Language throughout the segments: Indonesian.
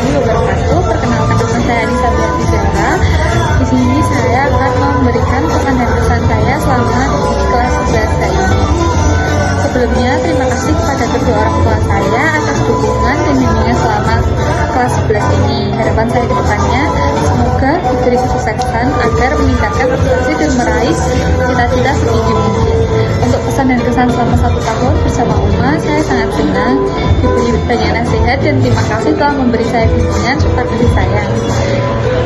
warahmatullahi wabarakatuh. Perkenalkan, nama saya Anissa Biarti Zahra. Di sini saya akan memberikan pesan dan kesan saya selama di kelas 11 saya ini. Sebelumnya, terima kasih kepada kedua orang tua saya atas dukungan dan bimbingan selama kelas 11 ini. Harapan saya ke depannya, semoga diberi kesuksesan agar meningkatkan prestasi dan meraih cita-cita setinggi mungkin. Untuk pesan dan kesan selama 1 tahun bersama Uma, saya sangat senang diberi banyak nasihat dan terima kasih telah memberi saya bimbingan serta kasih sayang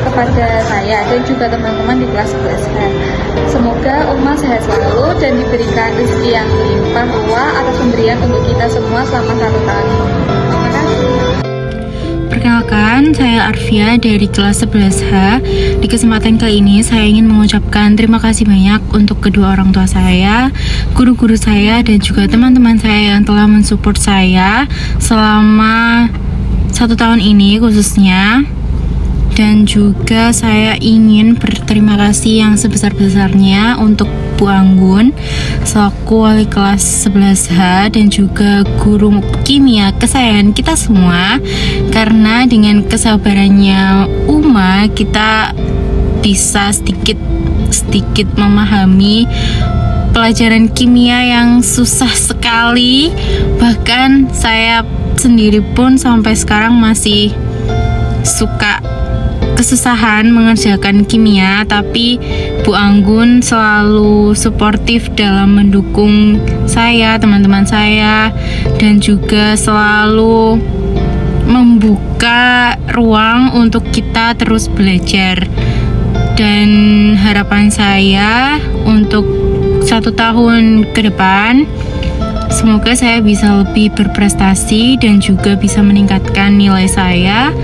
kepada saya dan juga teman-teman di kelas 11. Semoga Uma sehat selalu dan diberikan rezeki yang limpah ruah atas pemberian untuk kita semua selama 1 tahun ini. Terima kasih. Perkenalkan, saya Arfia dari kelas 11H. Di kesempatan kali ini saya ingin mengucapkan terima kasih banyak untuk kedua orang tua saya, guru-guru saya, dan juga teman-teman saya yang telah mensupport saya selama 1 tahun ini khususnya. Dan juga saya ingin berterima kasih yang sebesar-besarnya untuk Bu Anggun selaku wali kelas 11H dan juga guru kimia kesayangan kita semua, karena dengan kesabarannya Uma kita bisa sedikit memahami pelajaran kimia yang susah sekali. Bahkan saya sendiri pun sampai sekarang masih suka kesusahan mengerjakan kimia, tapi Bu Anggun selalu suportif dalam mendukung saya, teman-teman saya, dan juga selalu membuka ruang untuk kita terus belajar. Dan harapan saya untuk 1 tahun ke depan, semoga saya bisa lebih berprestasi dan juga bisa meningkatkan nilai saya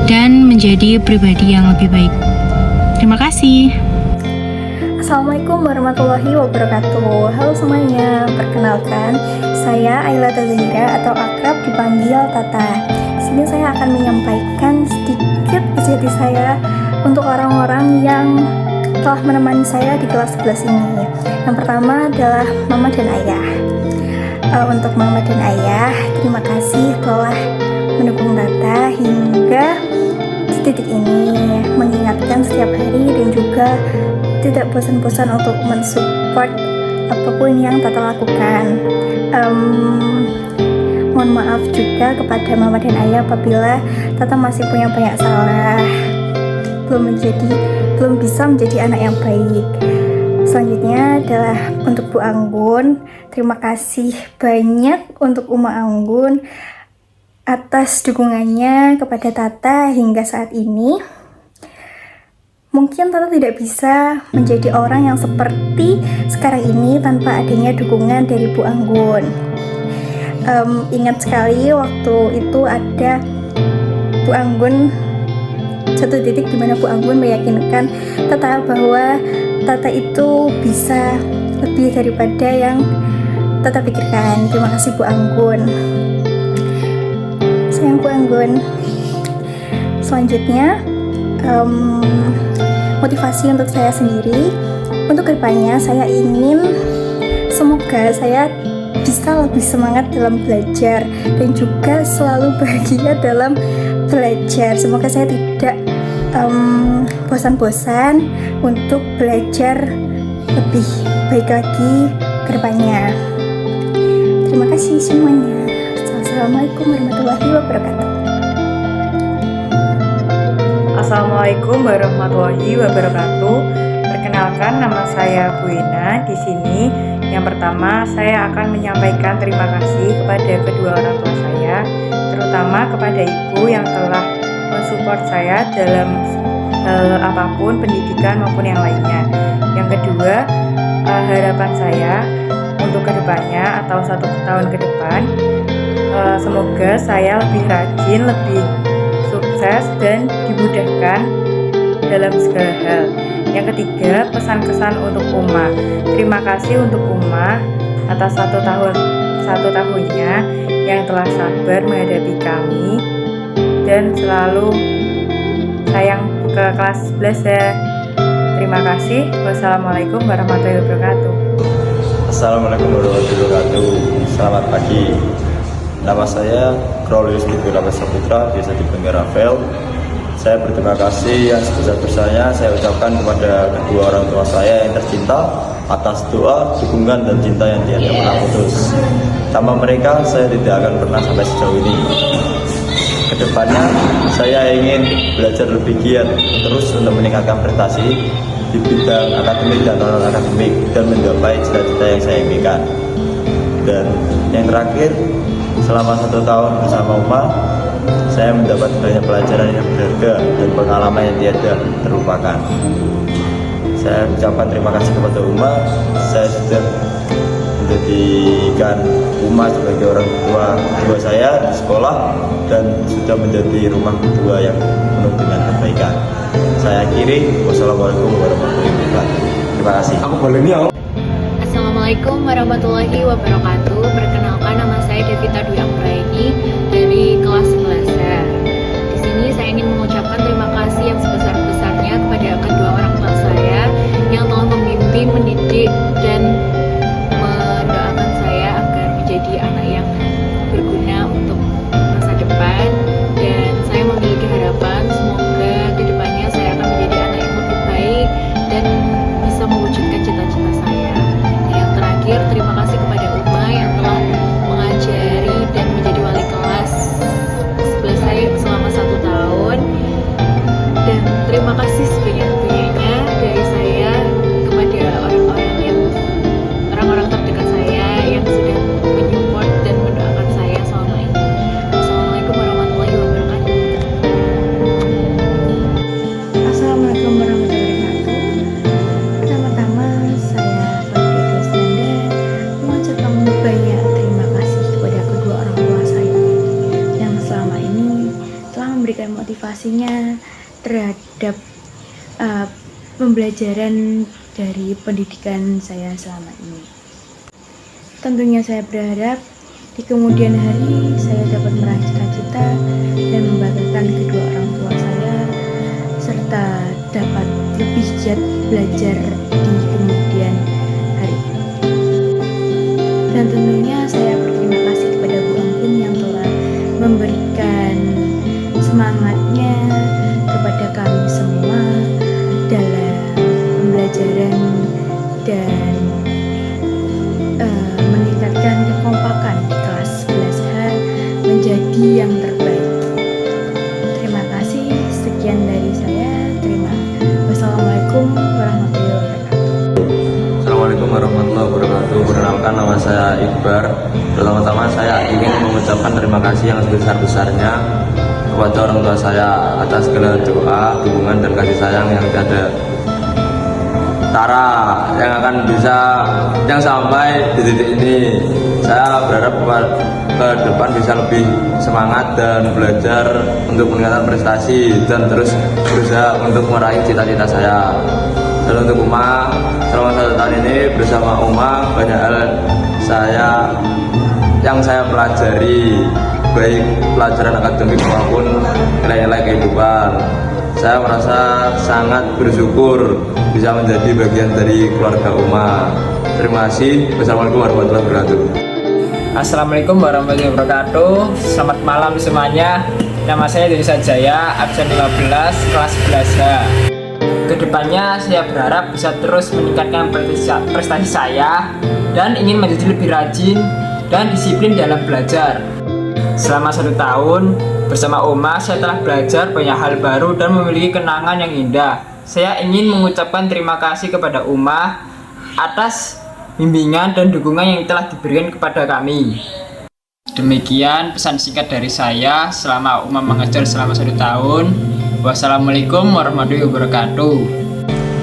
dan menjadi pribadi yang lebih baik. Terima kasih. Assalamualaikum warahmatullahi wabarakatuh. Halo semuanya, perkenalkan saya Ayla Tazahira atau akrab dipanggil Tata. Di sini saya akan menyampaikan sedikit kisah saya untuk orang-orang yang telah menemani saya di kelas 11 ini. Yang pertama adalah Mama dan Ayah. Untuk Mama dan Ayah, terima kasih telah mendukung Tata hingga di titik ini, mengingatkan setiap hari dan juga tidak bosan-bosan untuk mensupport apapun yang Tata lakukan. Mohon maaf juga kepada Mama dan Ayah apabila Tata masih punya banyak salah, belum bisa menjadi anak yang baik. Selanjutnya adalah untuk Bu Anggun. Terima kasih banyak untuk Uma Anggun atas dukungannya kepada Tata hingga saat ini. Mungkin Tata tidak bisa menjadi orang yang seperti sekarang ini tanpa adanya dukungan dari Bu Anggun. Ingat sekali waktu itu ada Bu Anggun, satu titik di mana Bu Anggun meyakinkan Tata bahwa Tata itu bisa lebih daripada yang Tata pikirkan. Terima kasih Bu Anggun. Sayang Bu Anggun. Selanjutnya, motivasi untuk saya sendiri. Untuk kedepannya saya ingin semoga saya bisa lebih semangat dalam belajar dan juga selalu bahagia dalam belajar. Semoga saya tidak bosan-bosan untuk belajar lebih baik lagi ke depannya. Terima kasih semuanya. Assalamualaikum warahmatullahi wabarakatuh. Assalamualaikum warahmatullahi wabarakatuh. Perkenalkan, nama saya Bu Ina. Di sini yang pertama saya akan menyampaikan terima kasih kepada kedua orang tua saya, terutama kepada ibu yang telah mensupport saya dalam hal apapun, pendidikan maupun yang lainnya. Yang kedua, harapan saya untuk kedepannya atau 1 tahun ke depan, semoga saya lebih rajin, lebih sukses dan dimudahkan dalam segala hal. Yang ketiga, pesan-kesan untuk Uma. Terima kasih untuk Uma atas 1 tahunnya yang telah sabar menghadapi kami dan selalu sayang ke kelas 11 ya. Terima kasih. Wassalamualaikum warahmatullahi wabarakatuh. Assalamualaikum warahmatullahi wabarakatuh. Selamat pagi. Nama saya Krolius Tigurapa Saputra, biasa dipanggil Rafael. Saya berterima kasih yang sebesar-besarnya saya ucapkan kepada kedua orang tua saya yang tercinta atas doa, dukungan, dan cinta yang tiada pernah putus. Tanpa mereka, saya tidak akan pernah sampai sejauh ini. Kedepannya, saya ingin belajar lebih giat terus untuk meningkatkan prestasi di bidang akademik dan non-akademik dan menggapai cita-cita yang saya inginkan. Dan yang terakhir, selama 1 tahun bersama Uma, saya mendapat banyak pelajaran yang berharga dan pengalaman yang tiada terlupakan. Saya ucapkan terima kasih kepada Uma. Saya sudah menjadikan Uma sebagai orang tua saya di sekolah dan sudah menjadi rumah kedua yang penuh dengan kebaikan. Saya akhiri. Wassalamualaikum warahmatullahi wabarakatuh. Terima kasih. Assalamualaikum warahmatullahi wabarakatuh. Perkenalkan, nama saya Devita Dwi Anggraini dari kelas 11A. Di sini saya ingin mengucapkan terima kasih yang sebesar-besarnya kepada kedua orang tua saya yang telah membimbing, mendidik, dan mendoakan saya agar menjadi anak yang berguna untuk masa depan. Dan saya memiliki harapan semoga kedepannya saya akan menjadi anak yang lebih baik dan bisa mewujudkan cita-cita saya. Yang terakhir, terima kasih kepada Uma yang telah mengajari dan menjadi wali kelas 11 saya selama 1 tahun. Dan terima kasih sebanyak-banyaknya dari saya kepada orang-orang terdekat saya yang sudah menyupport dan mendoakan saya selama ini. Wassalamualaikum warahmatullahi wabarakatuh. Assalamualaikum warahmatullahi wabarakatuh. Pertama-tama saya sebagai Desnanda mengucapkan banyak terima kasih kepada kedua orang tua saya yang selama ini telah memberikan motivasinya terhadap pembelajaran dari pendidikan saya selama ini. Tentunya saya berharap di kemudian hari saya dapat meraih cita-cita dan membanggakan kedua orang tua saya serta dapat lebih giat belajar di kemudian hari. Dan tentunya saya berterima kasih kepada Bu Anggun yang telah memberikan semangatnya kepada kami semua dalam pembelajaran dan meningkatkan kekompakan di kelas 11H menjadi yang terbaik. Terima kasih, sekian dari saya. Wassalamualaikum warahmatullahi wabarakatuh. Assalamualaikum warahmatullahi wabarakatuh. Perkenalkan, nama saya Iqbar. Pertama-tama saya ingin mengucapkan terima kasih yang sebesar-besarnya kepada orang tua saya atas segala doa, dukungan, dan kasih sayang yang tiada tara yang akan bisa yang sampai di titik ini. Saya berharap ke depan bisa lebih semangat dan belajar untuk meningkatkan prestasi dan terus berusaha untuk meraih cita-cita saya. Dan untuk Uma, selama 1 tahun ini bersama Uma banyak hal yang saya pelajari, baik pelajaran akademik maupun nilai-nilai kehidupan. Saya merasa sangat bersyukur bisa menjadi bagian dari keluarga Uma. Terima kasih. Wassalamualaikum warahmatullahi wabarakatuh. Assalamualaikum warahmatullahi wabarakatuh. Selamat malam semuanya. Nama saya Denisa Jaya, absen 15 kelas 11H. Kedepannya saya berharap bisa terus meningkatkan prestasi saya dan ingin menjadi lebih rajin dan disiplin dalam belajar. Selama 1 tahun bersama Uma, saya telah belajar banyak hal baru dan memiliki kenangan yang indah. Saya ingin mengucapkan terima kasih kepada Uma atas bimbingan dan dukungan yang telah diberikan kepada kami. Demikian pesan singkat dari saya selama Uma mengajar selama 1 tahun. Wassalamualaikum warahmatullahi wabarakatuh.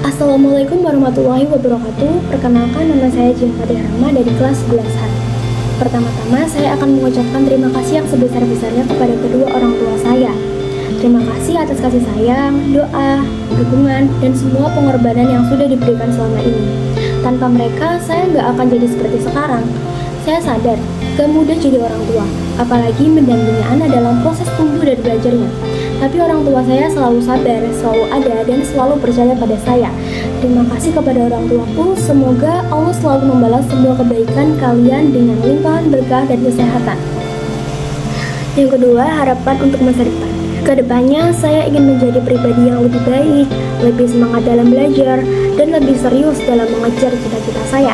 Assalamualaikum warahmatullahi wabarakatuh. Perkenalkan, nama saya Jihadi Rahma dari kelas 11H. Pertama-tama saya akan mengucapkan terima kasih yang sebesar-besarnya kepada kedua orang tua saya. Terima kasih atas kasih sayang, doa, dukungan, dan semua pengorbanan yang sudah diberikan selama ini. Tanpa mereka, saya nggak akan jadi seperti sekarang. Saya sadar, gak mudah jadi orang tua, apalagi mendampingi anak dalam proses tumbuh dan belajarnya. Tapi orang tua saya selalu sabar, selalu ada, dan selalu percaya pada saya. Terima kasih kepada orang tuaku, semoga Allah selalu membalas semua kebaikan kalian dengan limpahan berkah dan kesehatan. Yang kedua, harapan untuk masa depan. Kedepannya, saya ingin menjadi pribadi yang lebih baik, lebih semangat dalam belajar, dan lebih serius dalam mengejar cita-cita saya.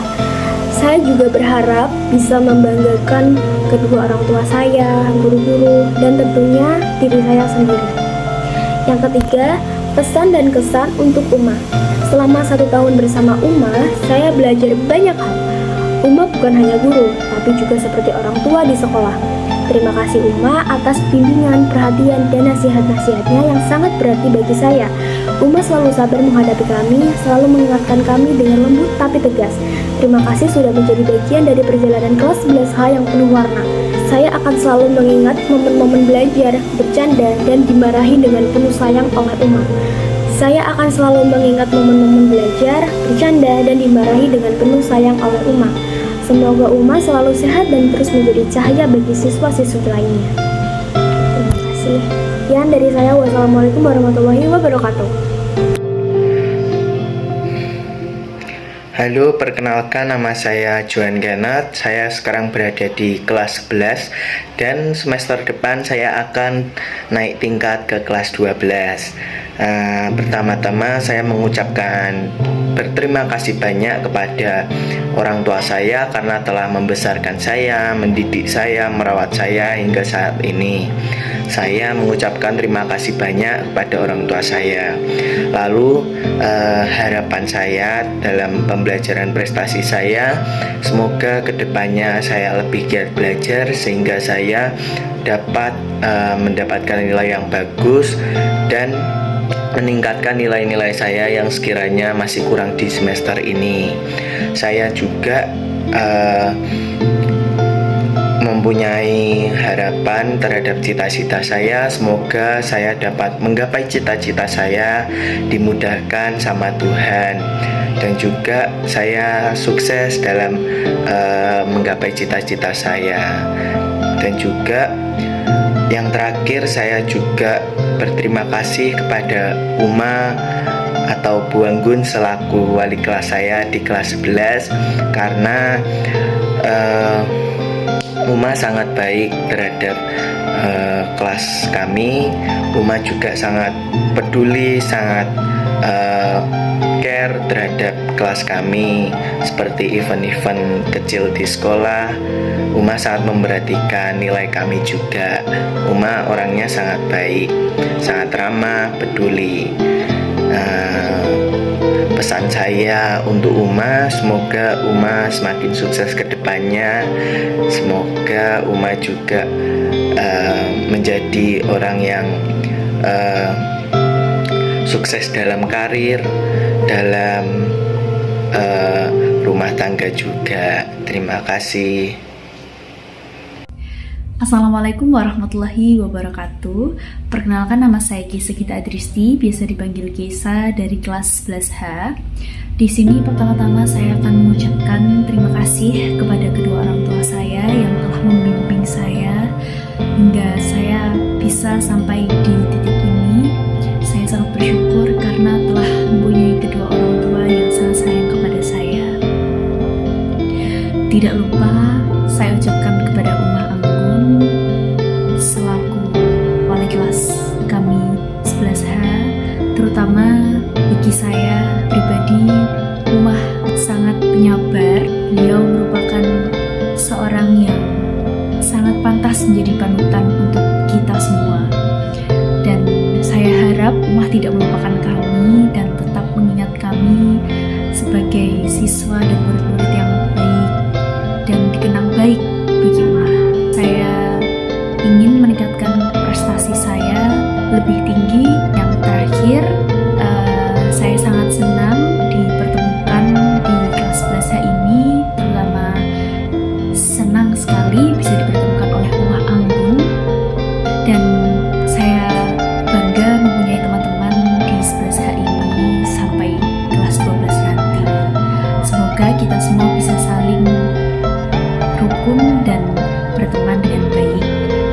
Saya juga berharap bisa membanggakan kedua orang tua saya, guru-guru, dan tentunya diri saya sendiri. Yang ketiga, pesan dan kesan untuk Uma. Selama 1 tahun bersama Uma, saya belajar banyak hal. Uma bukan hanya guru, tapi juga seperti orang tua di sekolah. Terima kasih Uma atas bimbingan, perhatian, dan nasihat-nasihatnya yang sangat berarti bagi saya. Uma selalu sabar menghadapi kami, selalu mengingatkan kami dengan lembut tapi tegas. Terima kasih sudah menjadi bagian dari perjalanan kelas 11H yang penuh warna. Saya akan selalu mengingat momen-momen belajar, bercanda, dan dimarahi dengan penuh sayang oleh Uma. Saya akan selalu mengingat momen-momen belajar, bercanda, dan dimarahi dengan penuh sayang oleh Uma. Semoga Uma selalu sehat dan terus menjadi cahaya bagi siswa-siswi lainnya. Terima kasih. Sekian dari saya. Wassalamualaikum warahmatullahi wabarakatuh. Halo, perkenalkan nama saya Johan Ganat. Saya sekarang berada di kelas 11 dan semester depan saya akan naik tingkat ke kelas 12. Pertama-tama saya mengucapkan berterima kasih banyak kepada orang tua saya karena telah membesarkan saya, mendidik saya, merawat saya hingga saat ini. Saya mengucapkan terima kasih banyak kepada orang tua saya. Lalu harapan saya dalam pembelajaran prestasi saya, semoga kedepannya saya lebih giat belajar sehingga saya dapat mendapatkan nilai yang bagus dan meningkatkan nilai-nilai saya yang sekiranya masih kurang di semester ini. Saya juga mempunyai harapan terhadap cita-cita saya. Semoga saya dapat menggapai cita-cita saya, dimudahkan sama Tuhan, dan juga saya sukses dalam menggapai cita-cita saya. Dan juga yang terakhir, saya juga berterima kasih kepada Uma atau Bu Anggun selaku wali kelas saya di kelas 11 karena Uma sangat baik terhadap kelas kami. Uma juga sangat peduli, sangat care terhadap kelas kami, seperti event-event kecil di sekolah. Uma sangat memperhatikan nilai kami juga. Uma orangnya sangat baik, sangat ramah, peduli. Pesan saya untuk Uma, semoga Uma semakin sukses ke depannya. Semoga Uma juga menjadi orang yang sukses dalam karir, dalam rumah tangga juga. Terima kasih. Assalamualaikum warahmatullahi wabarakatuh. Perkenalkan, nama saya Kisa Gita Adristi, biasa dipanggil Kisa, dari kelas 11H. Di sini pertama-tama saya akan mengucapkan terima kasih kepada kedua orang tua saya yang telah membimbing saya hingga saya bisa sampai di titik ini. Saya sangat bersyukur karena telah mempunyai kedua orang tua yang sangat sayang kepada saya. Tidak lupa saya ucapkan kepada Uma Anggun selaku wali kelas kami 11H, terutama bagi saya pribadi, Uma sangat penyabar. Beliau merupakan seorang yang sangat pantas menjadi panutan untuk kita semua. Dan saya harap Uma tidak melupakan kami dan tetap mengingat kami sebagai siswa dan murid-murid yang baik dan dikenang baik bagi Uma. Saya ingin meningkatkan prestasi saya lebih tinggi. Yang terakhir, saya sangat senang dipertemukan di kelas 11 ini, terutama senang sekali bisa dipertemukan oleh Uma Anggun, dan saya bangga mempunyai teman-teman di 11H ini sampai kelas 12 nanti. Semoga kita semua bisa saling rukun dan berteman dengan baik.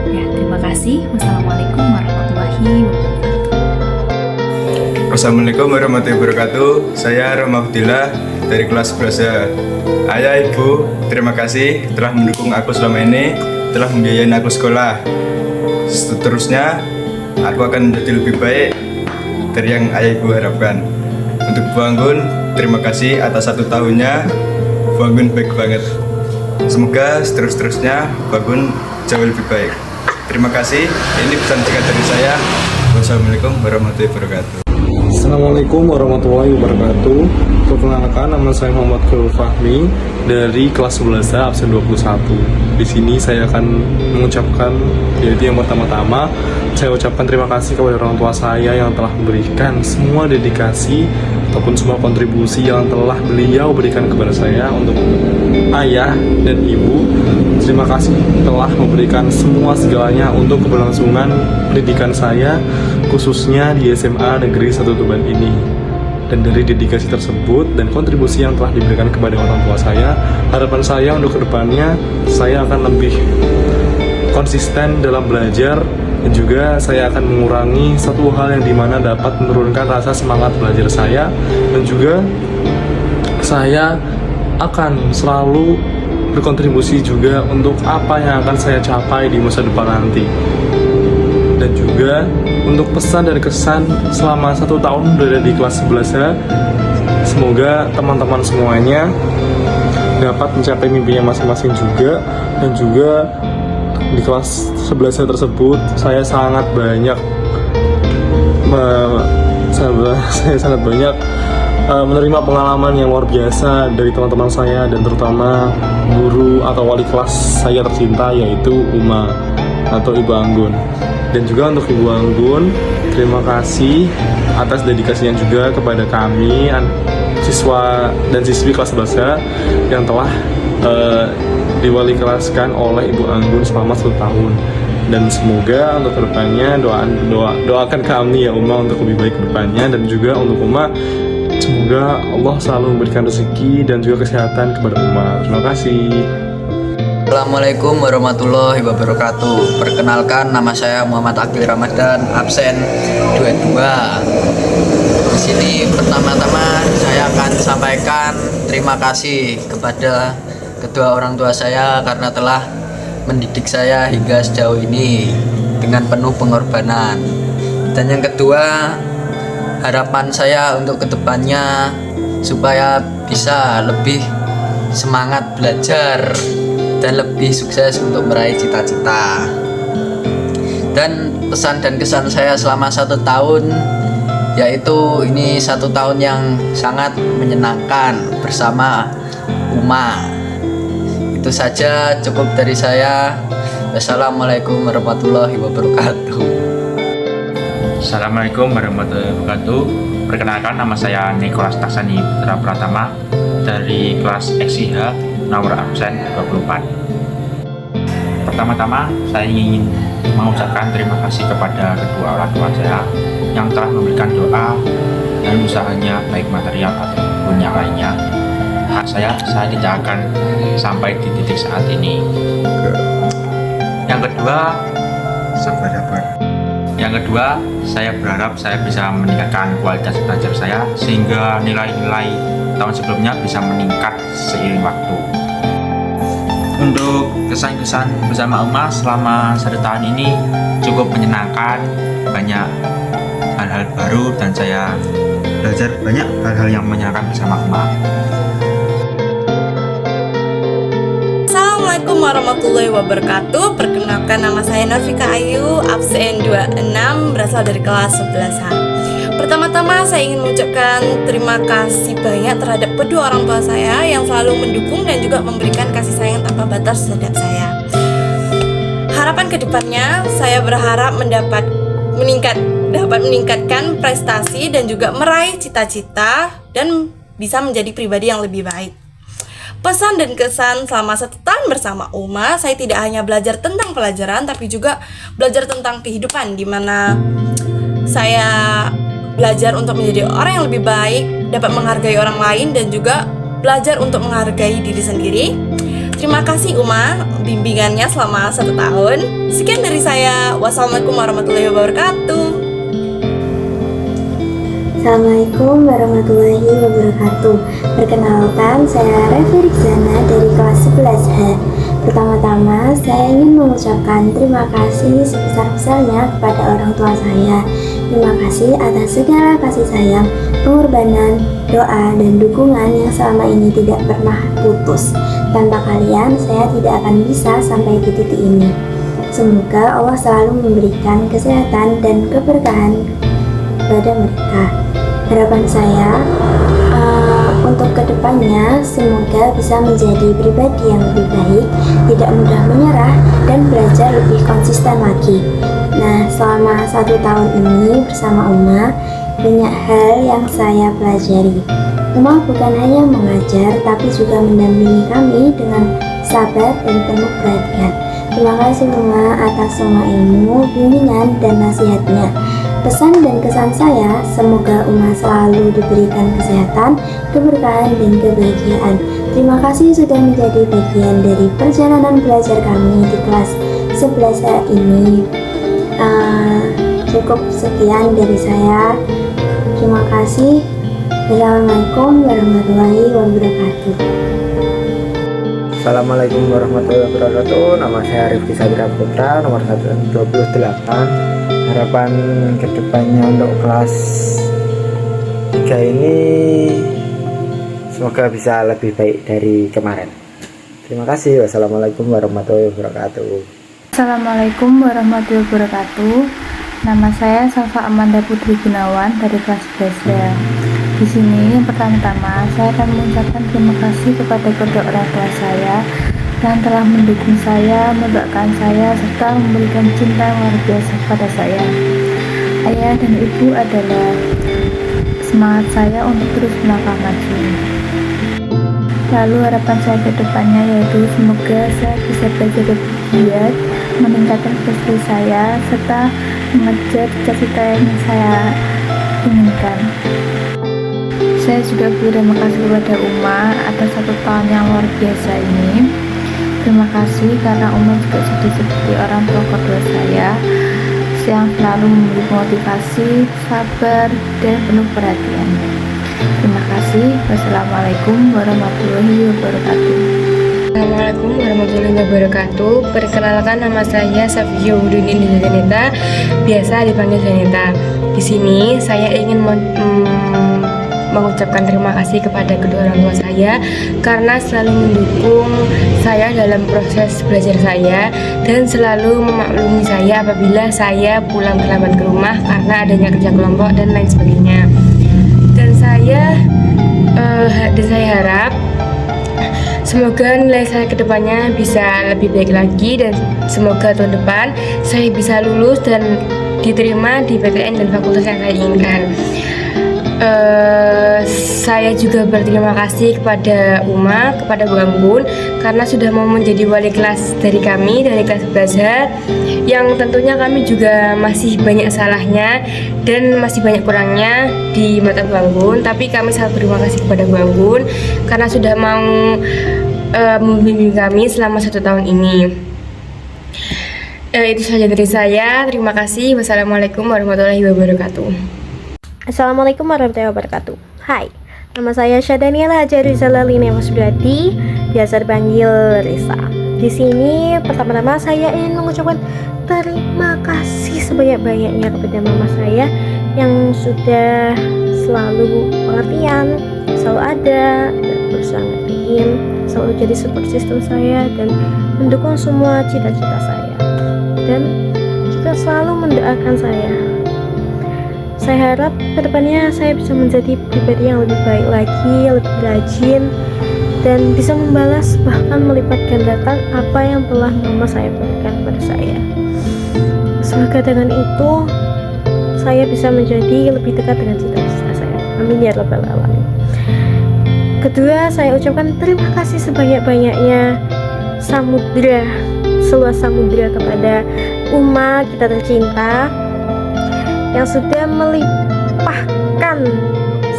Ya, terima kasih. Wassalamualaikum warahmatullahi wabarakatuh. Assalamualaikum warahmatullahi wabarakatuh. Saya Roma Abdillah dari kelas 11. Ayah, Ibu, terima kasih telah mendukung aku selama ini, telah membiayai aku sekolah. seterusnya aku akan menjadi lebih baik dari yang ayah ibu harapkan. Untuk Bu Anggun, terima kasih atas 1 tahunnya. Bu Anggun baik banget. Semoga seterusnya Bu Anggun jauh lebih baik. Terima kasih. Ini pesan singkat dari saya. Wassalamualaikum warahmatullahi wabarakatuh. Assalamualaikum warahmatullahi wabarakatuh. Perkenalkan, nama saya Muhammad Khairul Fahmi dari kelas 11A absen 21. Di sini saya akan mengucapkan, yaitu yang pertama-tama saya ucapkan terima kasih kepada orang tua saya yang telah memberikan semua dedikasi ataupun semua kontribusi yang telah beliau berikan kepada saya. Untuk ayah dan ibu, terima kasih telah memberikan semua segalanya untuk keberlangsungan pendidikan saya, khususnya di SMA Negeri 1 Tuban ini. Dan dari dedikasi tersebut dan kontribusi yang telah diberikan kepada orang tua saya, harapan saya untuk kedepannya saya akan lebih konsisten dalam belajar, dan juga saya akan mengurangi satu hal yang dimana dapat menurunkan rasa semangat belajar saya, dan juga saya akan selalu berkontribusi juga untuk apa yang akan saya capai di masa depan nanti. Dan juga untuk pesan dan kesan selama 1 tahun berada di kelas 11A, semoga teman-teman semuanya dapat mencapai mimpinya masing-masing juga. Dan juga di kelas 11A tersebut saya sangat banyak menerima pengalaman yang luar biasa dari teman-teman saya, dan terutama guru atau wali kelas saya tercinta, yaitu Uma atau Ibu Anggun. Dan juga untuk Ibu Anggun, terima kasih atas dedikasinya juga kepada kami siswa dan siswi kelas 11A yang telah diwali kelaskan oleh Ibu Anggun selama 1 tahun. Dan semoga untuk kedepannya doakan kami ya Uma untuk lebih baik kedepannya. Dan juga untuk Uma, semoga Allah selalu memberikan rezeki dan juga kesehatan kepada Uma. Terima kasih. Assalamualaikum warahmatullahi wabarakatuh. Perkenalkan, nama saya Muhammad Akil Ramadan, absen 22. Di sini pertama-tama saya akan sampaikan terima kasih kepada kedua orang tua saya karena telah mendidik saya hingga sejauh ini dengan penuh pengorbanan. Dan yang kedua, harapan saya untuk kedepannya supaya bisa lebih semangat belajar dan lebih sukses untuk meraih cita-cita. Dan pesan dan kesan saya selama 1 tahun, yaitu ini 1 tahun yang sangat menyenangkan bersama Uma. Itu saja, cukup dari saya. Wassalamualaikum warahmatullahi wabarakatuh. Assalamualaikum warahmatullahi wabarakatuh. Perkenalkan, nama saya Nikolas Taksani Putra Pratama dari kelas XIH nomor absen 24. Pertama-tama saya ingin mengucapkan terima kasih kepada kedua orang tua saya yang telah memberikan doa dan usahanya baik material ataupun yang lainnya. Hak saya tidak akan sampai di titik saat ini. Yang kedua, saya berharap saya bisa meningkatkan kualitas belajar saya sehingga nilai-nilai tahun sebelumnya bisa meningkat seiring waktu. Untuk kesan-kesan bersama Uma selama 1 tahun ini cukup menyenangkan, banyak hal-hal baru dan saya belajar banyak hal-hal yang menyenangkan bersama Uma. Assalamualaikum warahmatullahi wabarakatuh. Perkenalkan, nama saya Nafika Ayu, absen 26, berasal dari kelas 11A. Pertama-tama saya ingin mengucapkan terima kasih banyak terhadap kedua orang tua saya yang selalu mendukung dan juga memberikan kasih sayang tanpa batas terhadap saya. Harapan kedepannya, saya berharap dapat meningkatkan prestasi dan juga meraih cita-cita dan bisa menjadi pribadi yang lebih baik. Pesan dan kesan selama 1 tahun bersama Uma, saya tidak hanya belajar tentang pelajaran tapi juga belajar tentang kehidupan, di mana saya belajar untuk menjadi orang yang lebih baik, dapat menghargai orang lain, dan juga belajar untuk menghargai diri sendiri. Terima kasih Uma, bimbingannya selama 1 tahun. Sekian dari saya. Wassalamualaikum warahmatullahi wabarakatuh. Assalamualaikum warahmatullahi wabarakatuh. Perkenalkan, saya Revi Rizana dari kelas 11H. Pertama-tama, saya ingin mengucapkan terima kasih sebesar-besarnya kepada orang tua saya. Terima kasih atas segala kasih sayang, pengorbanan, doa, dan dukungan yang selama ini tidak pernah putus. Tanpa kalian, saya tidak akan bisa sampai di titik ini. Semoga Allah selalu memberikan kesehatan dan keberkahan pada mereka. Harapan saya untuk kedepannya semoga bisa menjadi pribadi yang lebih baik, tidak mudah menyerah, dan belajar lebih konsisten lagi. Nah, selama 1 tahun ini bersama Uma, banyak hal yang saya pelajari. Uma bukan hanya mengajar, tapi juga mendampingi kami dengan sabar dan penuh perhatian. Terima kasih Uma atas semua ilmu, bimbingan, dan nasihatnya. Pesan dan kesan saya, semoga Uma selalu diberikan kesehatan, keberkahan, dan kebahagiaan. Terima kasih sudah menjadi bagian dari perjalanan belajar kami di kelas 11 ini. Cukup sekian dari saya. Terima kasih. Wassalamualaikum warahmatullahi wabarakatuh. Assalamualaikum warahmatullahi wabarakatuh. Nama saya Rifki Sabira Putra, nomor 128. Harapan kedepannya untuk kelas 3 ini semoga bisa lebih baik dari kemarin. Terima kasih. Wassalamualaikum warahmatullahi wabarakatuh. Assalamualaikum warahmatullahi wabarakatuh. Nama saya Salva Amanda Putri Gunawan dari kelas 11. Di sini yang pertama-tama saya akan mengucapkan terima kasih kepada kedua orang tua saya yang telah mendukung saya, mendoakan saya, serta memberikan cinta yang luar biasa kepada saya. Ayah dan ibu adalah semangat saya untuk terus melangkah maju. Lalu harapan saya ke depannya yaitu semoga saya bisa belajar lebih giat, meningkatkan prestasi saya, serta mengejar cita-cita yang saya inginkan. Saya juga berterima kasih kepada Uma atas 1 tahun yang luar biasa ini. Terima kasih karena Uma juga sudah seperti orang tua kedua saya yang selalu memberi motivasi, sabar, dan penuh perhatian. Terima kasih. Wassalamualaikum warahmatullahi wabarakatuh. Assalamualaikum warahmatullahi wabarakatuh. Perkenalkan, nama saya Safia Udin Zaneta, biasa dipanggil Zaneta. Di sini saya ingin mengucapkan terima kasih kepada kedua orang tua saya karena selalu mendukung saya dalam proses belajar saya dan selalu memaklumi saya apabila saya pulang terlambat ke rumah karena adanya kerja kelompok dan lain sebagainya. Dan saya harap semoga nilai saya kedepannya bisa lebih baik lagi dan semoga tahun depan saya bisa lulus dan diterima di PTN dan fakultas yang saya inginkan. Saya juga berterima kasih kepada Uma, kepada Bu Anggun karena sudah mau menjadi wali kelas dari kami, dari kelas 11H, yang tentunya kami juga masih banyak salahnya dan masih banyak kurangnya di mata Bu Anggun, tapi kami sangat berterima kasih kepada Bu Anggun karena sudah mau membimbing kami selama 1 tahun ini. Itu saja dari saya, terima kasih. Wassalamualaikum warahmatullahi wabarakatuh. Assalamualaikum warahmatullahi wabarakatuh. Hai, nama saya Syadaniela Hajar Rizalali Nemasudati, biasa dipanggil Risa. Di sini pertama-tama saya ingin mengucapkan terima kasih sebanyak-banyaknya kepada mama saya yang sudah selalu pengertian, selalu ada dan berusaha ngertiin, selalu jadi support system saya dan mendukung semua cita-cita saya dan juga selalu mendoakan saya. Saya harap kedepannya saya bisa menjadi pribadi yang lebih baik lagi, lebih rajin, dan bisa membalas bahkan melipat gandakan apa yang telah mama saya berikan kepada saya. Semoga dengan itu saya bisa menjadi lebih dekat dengan cita-cita saya. Amin ya rabbal alamin. Kedua, saya ucapkan terima kasih sebanyak-banyaknya seluas samudra kepada Uma kita tercinta yang sudah melimpahkan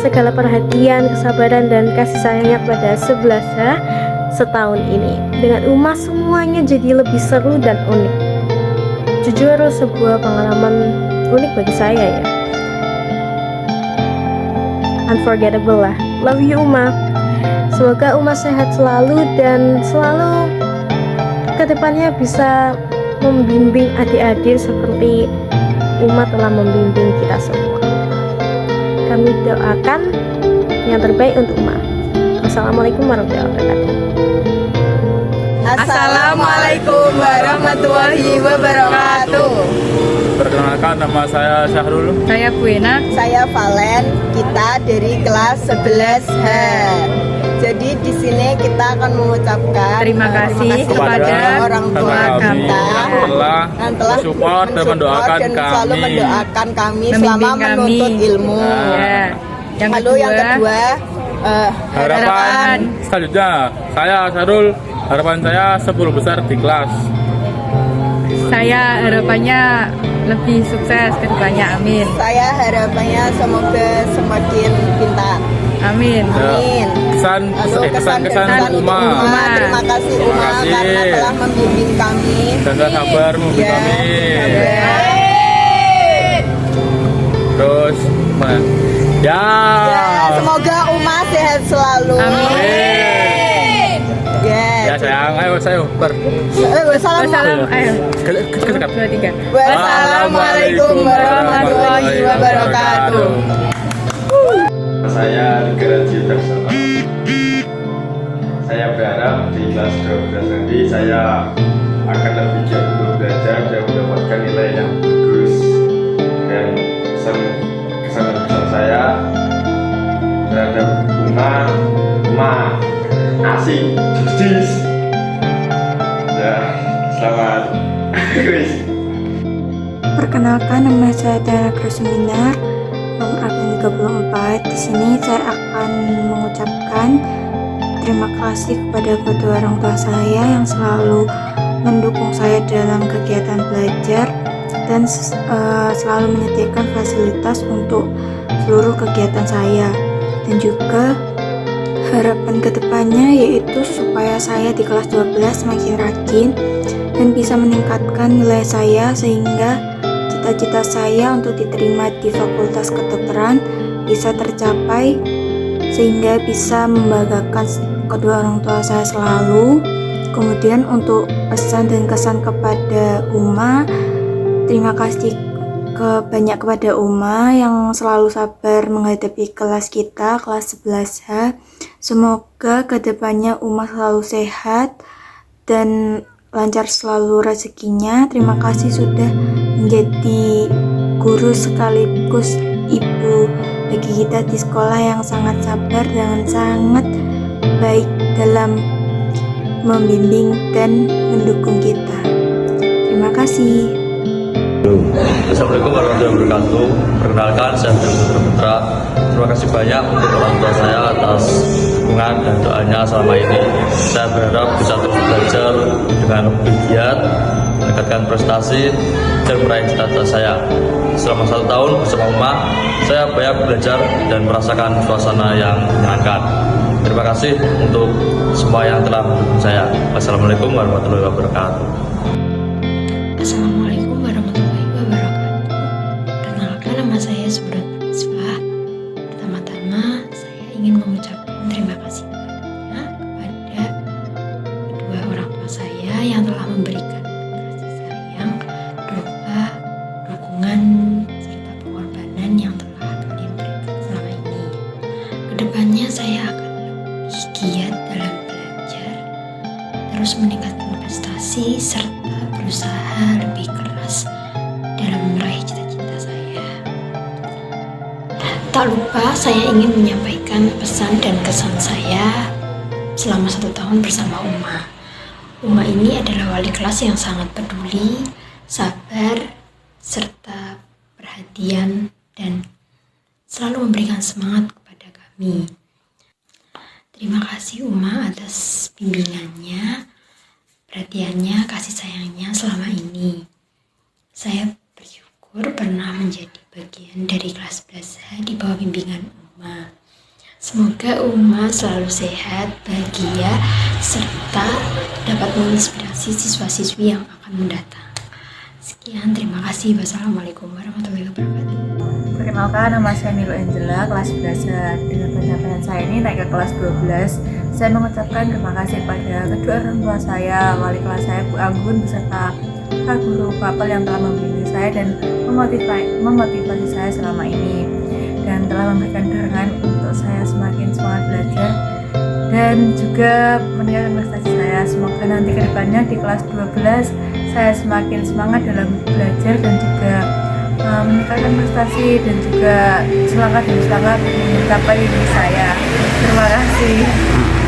segala perhatian, kesabaran, dan kasih sayangnya kepada 11H setahun ini. Dengan Uma semuanya jadi lebih seru dan unik. Jujur sebuah pengalaman unik bagi saya ya. unforgettable lah. Love you Uma. Semoga Uma sehat selalu dan selalu kedepannya bisa membimbing adik-adik seperti Uma telah membimbing kita semua. Kami doakan yang terbaik untuk Uma. Wassalamualaikum warahmatullahi wabarakatuh. Assalamualaikum warahmatullahi wabarakatuh. Perkenalkan, nama saya Syahrul. Saya Buena. Saya Valen. Kita dari kelas 11H. Jadi di sini kita akan mengucapkan Terima kasih kepada orang tua kita yang telah support dan mendoakan selalu kami. mendoakan kami selama menuntut ilmu. Lalu yang kedua, Harapan selanjutnya, saya Syahrul, harapan saya 10 besar di kelas. Saya harapannya lebih sukses ke depannya, amin. Saya harapannya semoga semakin pintar. Amin. Amin. Kesan Uma. Terima kasih Uma karena telah membimbing kami. Dan sabar membimbing kami. Terus mana? Ya, semoga Uma sehat selalu. Amin. Ya sayang, ayo ber. Salam. Ayo. 2, 3. Wassalamualaikum warahmatullahi wabarakatuh. Saya Geraji Tersono. Saya berharap di kelas 12 nanti saya akan lebih giat untuk belajar dan mendapatkan nilai yang bagus. Dan kesan saya terhadap Uma asik, justis. Ya, selamat. Perkenalkan, nama saya Dana Krusminar, nomor absen 34. Di sini saya akan mengucapkan terima kasih kepada kedua orang tua saya yang selalu mendukung saya dalam kegiatan belajar dan selalu menyediakan fasilitas untuk seluruh kegiatan saya. Dan juga harapan kedepannya yaitu supaya saya di kelas 12 semakin rajin dan bisa meningkatkan nilai saya sehingga cita-cita saya untuk diterima di Fakultas Kedokteran bisa tercapai, sehingga bisa membanggakan kedua orang tua saya selalu. Kemudian untuk pesan dan kesan kepada Uma, terima kasih banyak kepada Uma yang selalu sabar menghadapi kelas kita, kelas 11H. Semoga kedepannya Uma selalu sehat dan lancar selalu rezekinya. Terima kasih sudah menjadi guru sekaligus ibu bagi kita di sekolah yang sangat sabar dan sangat baik dalam membimbing dan mendukung kita. Terima kasih. Assalamualaikum warahmatullahi wabarakatuh. Perkenalkan, saya Putra Putra. Terima kasih banyak untuk orang tua saya atas dukungan dan doanya selama ini. Saya berharap bisa terus belajar dengan lebih giat, meningkatkan prestasi dan meraih cita-cita saya. Selama 1 tahun bersama Uma, saya banyak belajar dan merasakan suasana yang menyenangkan. Terima kasih untuk semua yang telah mendukung saya. Wassalamualaikum warahmatullahi wabarakatuh. Assalamualaikum warahmatullahi wabarakatuh. Perkenalkan, nama saya Subrat Isfah. Pertama-tama saya ingin mengucapkan terima kasih banyak kepada kedua orang tua saya yang telah memberikan kasih sayang, doa, dukungan, serta pengorbanan yang telah kalian berikan selama ini. Kedepannya saya akan lebih giat dalam belajar, terus meningkatkan prestasi, serta berusaha lebih keras dalam meraih cita-cita saya. Tak lupa saya ingin menyampaikan pesan dan kesan saya selama 1 tahun bersama Uma. Uma ini adalah wali kelas yang sangat peduli, sabar, serta perhatian dan selalu memberikan semangat kepada kami. Terima kasih Uma atas bimbingannya, perhatiannya, kasih sayangnya selama ini. Saya bersyukur pernah menjadi bagian dari kelas 11H di bawah bimbingan Uma. Semoga Uma selalu sehat, bahagia, serta dapat menginspirasi siswa-siswi yang akan mendatang. Sekian, terima kasih. Wassalamualaikum warahmatullahi wabarakatuh. Terima Perkenalkan, nama saya Nilu Angela, kelas 11. Dengan pencapaian saya ini naik ke kelas 12, saya mengucapkan terima kasih pada kedua orang tua saya, wali kelas saya Bu Anggun, beserta Pak Guru Papel yang telah membimbing saya dan memotivasi saya selama ini, dan telah memberikan dorongan untuk saya semakin semangat belajar dan juga meningkatkan prestasi saya. Semoga nanti kedepannya di kelas 12 saya semakin semangat dalam belajar dan juga meningkatkan prestasi dan juga selangkah demi selangkah mencapai mimpi saya. Terima kasih.